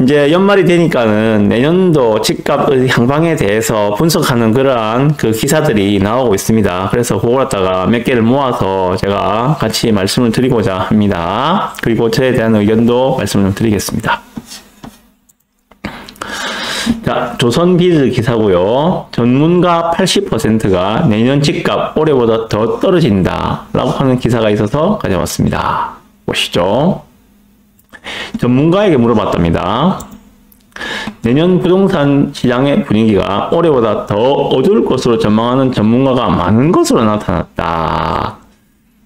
이제 연말이 되니까는 내년도 집값 향방에 대해서 분석하는 그러한 그 기사들이 나오고 있습니다. 그래서 그걸 갖다가 몇 개를 모아서 제가 같이 말씀을 드리고자 합니다. 그리고 저에 대한 의견도 말씀을 드리겠습니다. 자, 조선비즈 기사고요. 전문가 80%가 내년 집값 올해보다 더 떨어진다 라고 하는 기사가 있어서 가져왔습니다. 보시죠. 전문가에게 물어봤답니다. 내년 부동산 시장의 분위기가 올해보다 더 어두울 것으로 전망하는 전문가가 많은 것으로 나타났다.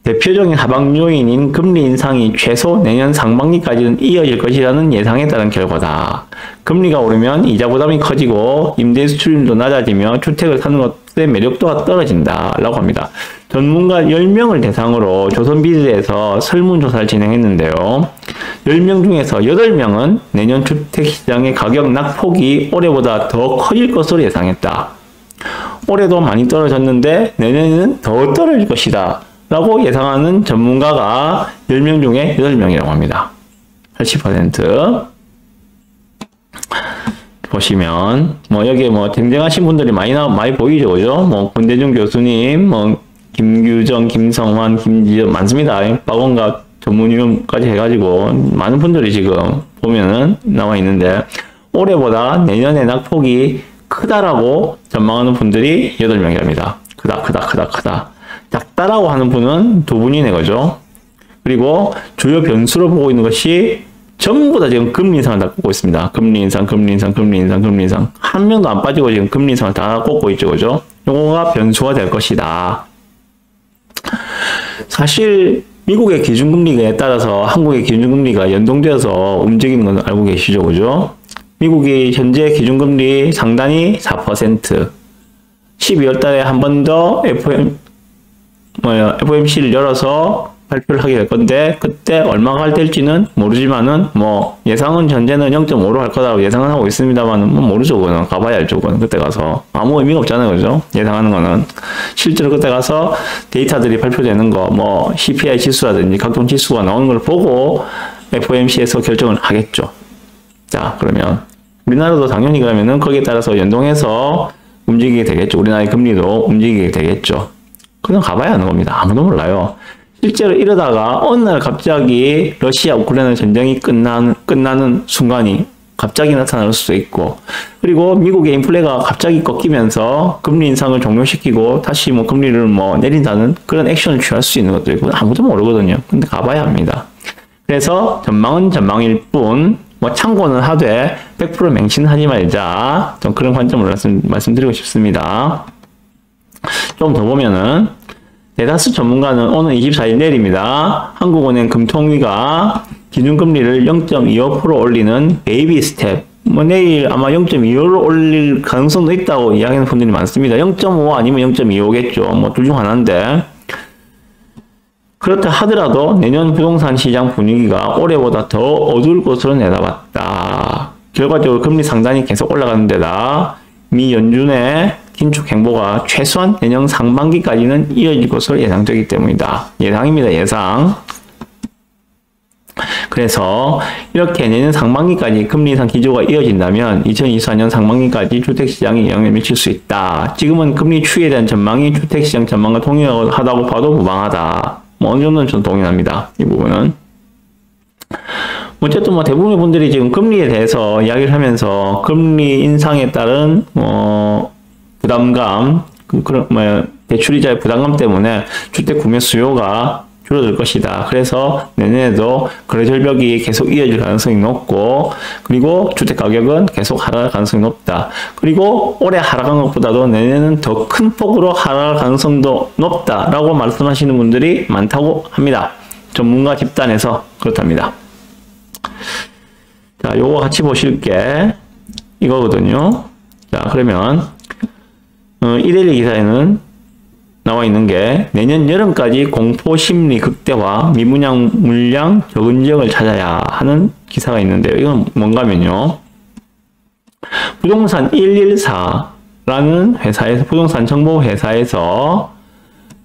대표적인 하방 요인인 금리 인상이 최소 내년 상반기까지는 이어질 것이라는 예상에 따른 결과다. 금리가 오르면 이자 부담이 커지고 임대 수출률도 낮아지며 주택을 사는 것의 매력도가 떨어진다 라고 합니다. 전문가 10명을 대상으로 조선비즈에서 설문조사를 진행했는데요. 10명 중에서 8명은 내년 주택시장의 가격 낙폭이 올해보다 더 커질 것으로 예상했다. 올해도 많이 떨어졌는데 내년에는 더 떨어질 것이다 라고 예상하는 전문가가 10명 중에 8명이라고 합니다. 80%. 보시면, 여기에 쟁쟁하신 분들이 많이 보이죠, 그죠? 권대중 교수님, 김규정, 김성환, 김지연, 많습니다. 박원갑 전문위원까지 해가지고, 많은 분들이 지금 보면은 나와 있는데, 올해보다 내년의 낙폭이 크다라고 전망하는 분들이 8명이랍니다. 크다. 작다라고 하는 분은 2분이네, 그죠? 그리고 주요 변수로 보고 있는 것이 전부 다 지금 금리 인상을 다 꼽고 있습니다. 금리 인상. 한 명도 안 빠지고 지금 금리 인상을 다 꼽고 있죠, 그죠? 요거가 변수가 될 것이다. 사실 미국의 기준금리에 따라서 한국의 기준금리가 연동되어서 움직이는 건 알고 계시죠, 그죠? 미국이 현재 기준금리 상단이 4%. 12월 달에 한 번 더 FOMC를 열어서 발표를 하게 될 건데, 그때 얼마가 될지는 모르지만은, 예상은 현재는 0.5로 할 거라고 예상은 하고 있습니다만은, 모르죠, 그거는. 가봐야 알죠, 그거는. 그때 가서. 아무 의미가 없잖아요, 그죠? 예상하는 거는. 실제로 그때 가서 데이터들이 발표되는 거, CPI 지수라든지 각종 지수가 나오는 걸 보고, FOMC에서 결정을 하겠죠. 자, 그러면, 우리나라도 당연히 그러면은 거기에 따라서 연동해서 움직이게 되겠죠. 우리나라의 금리도 움직이게 되겠죠. 그냥 가봐야 하는 겁니다. 아무도 몰라요. 실제로 이러다가 어느 날 갑자기 러시아 우크라이나 전쟁이 끝나는 순간이 갑자기 나타날 수도 있고, 그리고 미국의 인플레가 갑자기 꺾이면서 금리 인상을 종료시키고 다시 금리를 내린다는 그런 액션을 취할 수 있는 것도 있고, 아무도 모르거든요. 근데 가봐야 합니다. 그래서 전망은 전망일 뿐, 참고는 하되 100% 맹신하지 말자. 좀 그런 관점으로 말씀드리고 싶습니다. 좀 더 보면은, 대다수 전문가는 오늘 24일 내일입니다. 한국은행 금통위가 기준금리를 0.25% 올리는 베이비 스텝. 내일 아마 0.25로 올릴 가능성도 있다고 이야기하는 분들이 많습니다. 0.5 아니면 0.25겠죠. 둘 중 하나인데. 그렇다 하더라도 내년 부동산 시장 분위기가 올해보다 더 어두울 것으로 내다봤다. 결과적으로 금리 상단이 계속 올라가는 데다 미 연준의 긴축 행보가 최소한 내년 상반기까지는 이어질 것으로 예상되기 때문이다. 예상입니다. 예상. 그래서 이렇게 내년 상반기까지 금리 인상 기조가 이어진다면 2024년 상반기까지 주택시장에 영향을 미칠 수 있다. 지금은 금리 추이에 대한 전망이 주택시장 전망과 동일하다고 봐도 무방하다. 어느 정도는 좀 동의합니다. 이 부분은. 어쨌든 대부분의 분들이 지금 금리에 대해서 이야기를 하면서 금리 인상에 따른 부담감, 대출이자의 부담감 때문에 주택 구매 수요가 줄어들 것이다. 그래서 내년에도 거래 절벽이 계속 이어질 가능성이 높고, 그리고 주택 가격은 계속 하락할 가능성이 높다. 그리고 올해 하락한 것보다도 내년에는 더 큰 폭으로 하락할 가능성도 높다라고 말씀하시는 분들이 많다고 합니다. 전문가 집단에서 그렇답니다. 자, 요거 같이 보실 게 이거거든요. 자, 그러면 이데일리 기사에는 나와 있는 게 내년 여름까지 공포심리 극대화, 미분양 물량 적은 지역을 찾아야 하는 기사가 있는데요. 이건 뭔가면요. 부동산 114라는 회사에서, 부동산 정보 회사에서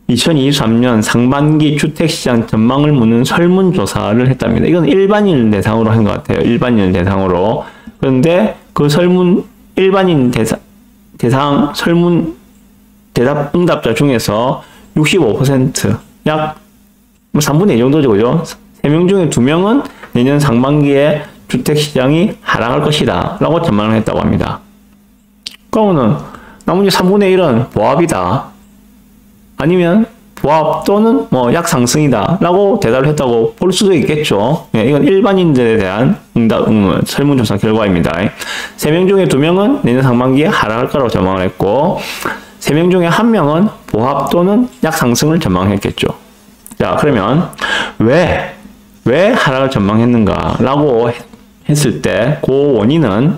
2023년 상반기 주택시장 전망을 묻는 설문조사를 했답니다. 이건 일반인을 대상으로 한 것 같아요. 일반인을 대상으로 그런데 그 설문 일반인 대상 설문 대답 응답자 중에서 65%, 약 3분의 2 정도죠, 그죠? 3명 중에 2명은 내년 상반기에 주택시장이 하락할 것이다 라고 전망을 했다고 합니다. 그러면은 나머지 3분의 1은 보합이다, 아니면 보합 또는 뭐 약 상승이다 라고 대답을 했다고 볼 수도 있겠죠. 예, 이건 일반인들에 대한 설문조사 결과입니다. 3명 중에 2명은 내년 상반기에 하락할 거라고 전망을 했고, 3명 중에 1명은 보합 또는 약 상승을 전망했겠죠. 자, 그러면 왜 하락을 전망했는가 라고 했을 때 그 원인은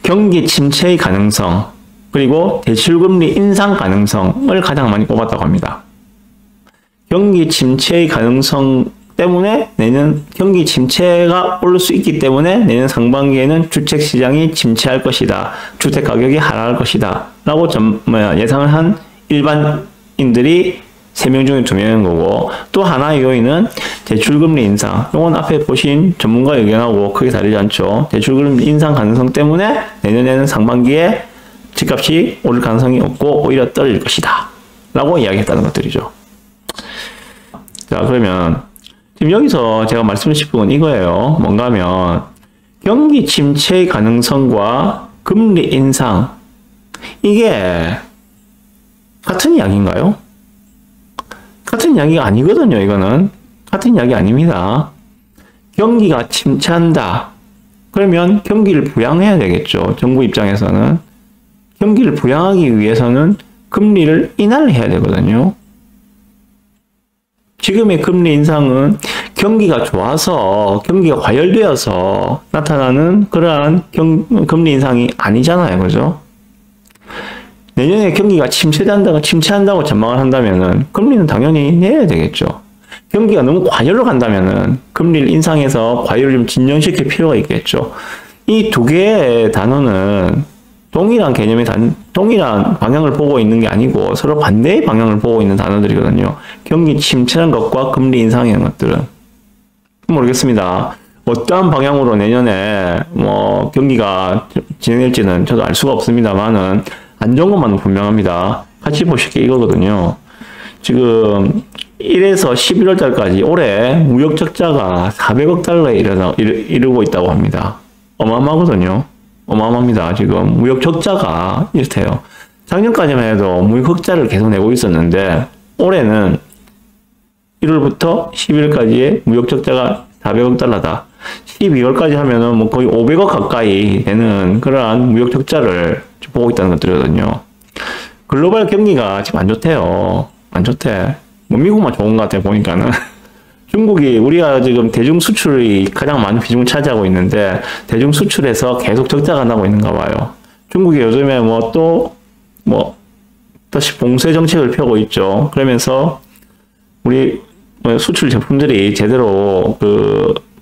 경기 침체의 가능성, 그리고 대출금리 인상 가능성을 가장 많이 꼽았다고 합니다. 경기 침체의 가능성 때문에 내년 경기 침체가 올 수 있기 때문에 내년 상반기에는 주택시장이 침체할 것이다, 주택가격이 하락할 것이다 라고 예상을 한 일반인들이 3명 중에 2명인 거고, 또 하나의 요인은 대출금리 인상. 이건 앞에 보신 전문가 의견하고 크게 다르지 않죠. 대출금리 인상 가능성 때문에 내년에는 상반기에 집값이 오를 가능성이 없고 오히려 떨어질 것이다 라고 이야기했다는 것들이죠. 자, 그러면 지금 여기서 제가 말씀드리고 싶은 건 이거예요. 뭔가 하면 경기 침체의 가능성과 금리 인상, 이게 같은 이야기인가요? 같은 이야기가 아니거든요. 이거는 같은 이야기 아닙니다. 경기가 침체한다, 그러면 경기를 부양해야 되겠죠. 정부 입장에서는 경기를 부양하기 위해서는 금리를 인하를 해야 되거든요. 지금의 금리 인상은 경기가 좋아서, 경기가 과열되어서 나타나는 그러한 금리 인상이 아니잖아요. 그죠? 내년에 경기가 침체한다고 전망을 한다면은 금리는 당연히 내야 되겠죠. 경기가 너무 과열로 간다면은 금리를 인상해서 과열을 좀 진정시킬 필요가 있겠죠. 이 두 개의 단어는 동일한 개념의 동일한 방향을 보고 있는 게 아니고 서로 반대의 방향을 보고 있는 단어들이거든요. 경기 침체라는 것과 금리 인상이라는 것들은. 모르겠습니다. 어떠한 방향으로 내년에 뭐 경기가 진행될지는 저도 알 수가 없습니다만은 안 좋은 것만은 분명합니다. 같이 보실 게 이거거든요. 지금 1에서 11월 달까지 올해 무역 적자가 400억 달러에 이르고 있다고 합니다. 어마어마하거든요. 어마어마합니다. 지금 무역 적자가 이렇대요. 작년까지만 해도 무역 흑자를 계속 내고 있었는데 올해는 1월부터 11월까지의 무역 적자가 400억 달러다. 12월까지 하면은 뭐 거의 500억 가까이 되는 그러한 무역 적자를 보고 있다는 것들이거든요. 글로벌 경기가 지금 안 좋대요. 안 좋대. 뭐 미국만 좋은 것 같아 보니까는. 중국이 우리가 지금 대중 수출이 가장 많은 비중을 차지하고 있는데 대중 수출에서 계속 적자가 나고 있는가 봐요. 중국이 요즘에 다시 봉쇄 정책을 펴고 있죠. 그러면서 우리 수출 제품들이 제대로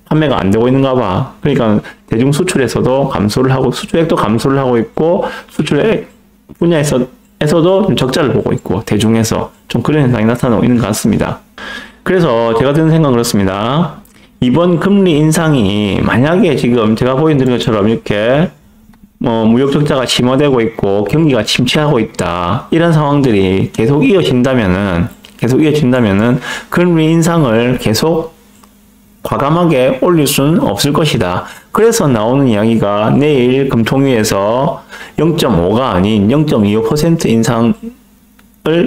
판매가 안 되고 있는가 봐. 그러니까 대중 수출에서도 감소를 하고 수출액도 감소를 하고 있고 수출액 분야에서도 좀 적자를 보고 있고 대중에서 좀 그런 현상이 나타나고 있는 것 같습니다. 그래서 제가 드는 생각은 그렇습니다. 이번 금리 인상이 만약에 지금 제가 보여드린 것처럼 이렇게 무역 적자가 심화되고 있고 경기가 침체하고 있다, 이런 상황들이 계속 이어진다면은 금리 인상을 계속 과감하게 올릴 수는 없을 것이다. 그래서 나오는 이야기가 내일 금통위에서 0.5가 아닌 0.25% 인상을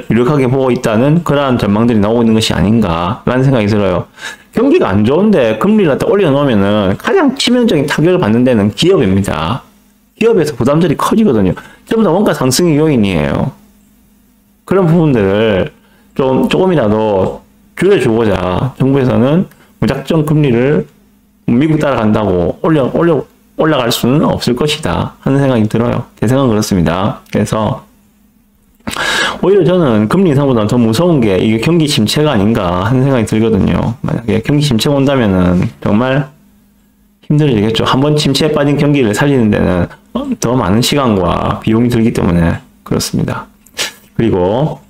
유력하게 보고 있다는 그러한 전망들이 나오고 있는 것이 아닌가라는 생각이 들어요. 경기가 안 좋은데 금리를 갖다 올려놓으면은 가장 치명적인 타격을 받는 데는 기업입니다. 기업에서 부담들이 커지거든요. 전부 다 원가 상승의 요인이에요. 그런 부분들을 조금이라도 줄여주고자 정부에서는 무작정 금리를 미국 따라간다고 올라갈 수는 없을 것이다 하는 생각이 들어요. 제 생각은 그렇습니다. 그래서 오히려 저는 금리 인상보다 더 무서운 게 이게 경기 침체가 아닌가 하는 생각이 들거든요. 만약에 경기 침체가 온다면은 정말 힘들어지겠죠. 한번 침체에 빠진 경기를 살리는 데는 더 많은 시간과 비용이 들기 때문에 그렇습니다. 그리고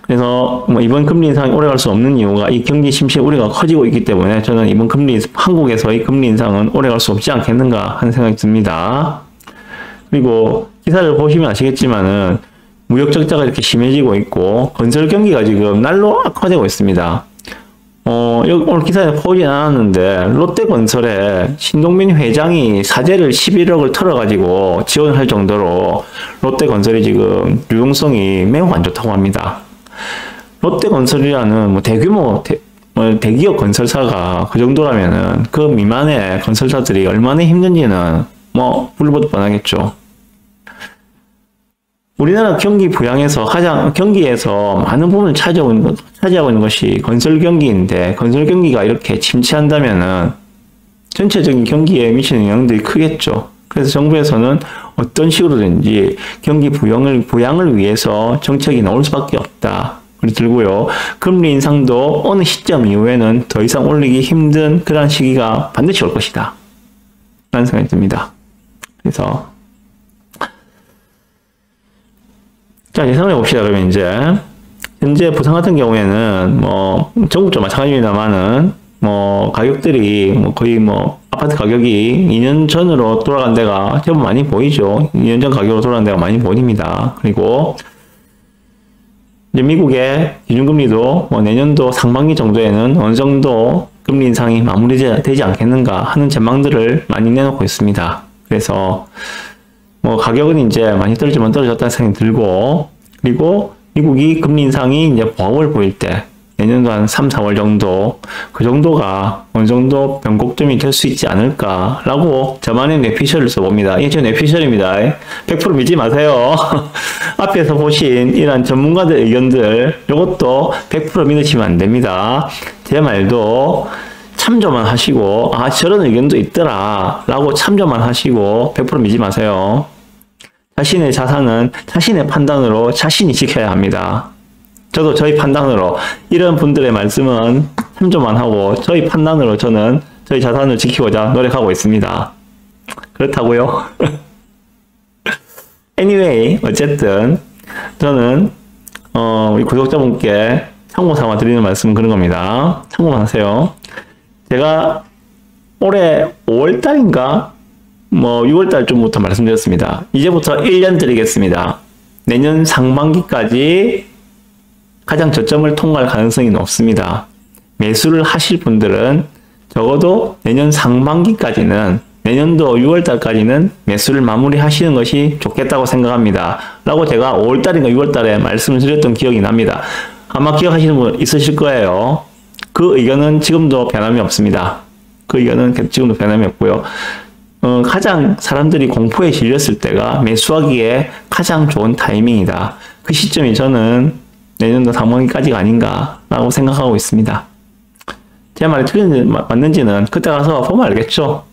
그래서 뭐 이번 금리 인상이 오래 갈 수 없는 이유가 이 경기 침체 우려가 커지고 있기 때문에 저는 이번 한국에서의 금리 인상은 오래 갈 수 없지 않겠는가 하는 생각이 듭니다. 그리고 기사를 보시면 아시겠지만은 무역 적자가 이렇게 심해지고 있고 건설 경기가 지금 날로 악화되고 있습니다. 오늘 기사에 보진 않았는데 롯데건설에 신동빈 회장이 사재를 11억을 털어가지고 지원할 정도로 롯데건설이 지금 유동성이 매우 안 좋다고 합니다. 롯데건설이라는 뭐 대규모 대기업 건설사가 그 정도라면은 그 미만의 건설사들이 얼마나 힘든지는 뭐 불보듯 뻔하겠죠. 우리나라 경기 부양에서 경기에서 많은 부분을 차지하고 있는 것이 건설 경기인데, 건설 경기가 이렇게 침체한다면은 전체적인 경기에 미치는 영향들이 크겠죠. 그래서 정부에서는 어떤 식으로든지 경기 부양을 위해서 정책이 나올 수밖에 없다. 들고요. 금리 인상도 어느 시점 이후에는 더 이상 올리기 힘든 그러한 시기가 반드시 올 것이다. 라는 생각이 듭니다. 그래서 자, 예상을 해봅시다. 그러면 이제 현재 부산 같은 경우에는 뭐 전국적으로 마찬가지입니다만은 뭐 가격들이 뭐 거의 뭐 아파트 가격이 2년 전으로 돌아간 데가 제법 많이 보이죠. 2년 전 가격으로 돌아간 데가 많이 보입니다. 그리고 이제 미국의 기준금리도 뭐 내년도 상반기 정도에는 어느 정도 금리 인상이 마무리되지 않겠는가 하는 전망들을 많이 내놓고 있습니다. 그래서 뭐 가격은 이제 많이 떨어졌다는 생각이 들고, 그리고 미국이 금리 인상이 이제 보합을 보일 때 내년도 한 3, 4월 정도, 그 정도가 어느 정도 변곡점이 될 수 있지 않을까라고 저만의 뇌피셜을 써봅니다. 이게 제 뇌피셜입니다. 100% 믿지 마세요. 앞에서 보신 이런 전문가들 의견들, 이것도 100% 믿으시면 안 됩니다. 제 말도 참조만 하시고, 아, 저런 의견도 있더라 라고 참조만 하시고 100% 믿지 마세요. 자신의 자산은 자신의 판단으로 자신이 지켜야 합니다. 저도 저희 판단으로 이런 분들의 말씀은 참조만 하고 저희 판단으로 저는 저희 자산을 지키고자 노력하고 있습니다. 그렇다고요? anyway, 어쨌든 저는 우리 구독자분께 참고 삼아 드리는 말씀은 그런 겁니다. 참고만 하세요. 제가 올해 5월달인가 뭐 6월달쯤부터 말씀드렸습니다. 이제부터 1년 드리겠습니다. 내년 상반기까지 가장 저점을 통과할 가능성이 높습니다. 매수를 하실 분들은 적어도 내년 상반기까지는, 내년도 6월달까지는 매수를 마무리하시는 것이 좋겠다고 생각합니다. 라고 제가 5월달인가 6월달에 말씀을 드렸던 기억이 납니다. 아마 기억하시는 분 있으실 거예요. 그 의견은 지금도 변함이 없습니다. 그 의견은 지금도 변함이 없고요. 가장 사람들이 공포에 질렸을 때가 매수하기에 가장 좋은 타이밍이다. 그 시점이 저는 내년도 상반기까지가 아닌가라고 생각하고 있습니다. 제 말이 틀린지 맞는지는 그때 가서 보면 알겠죠.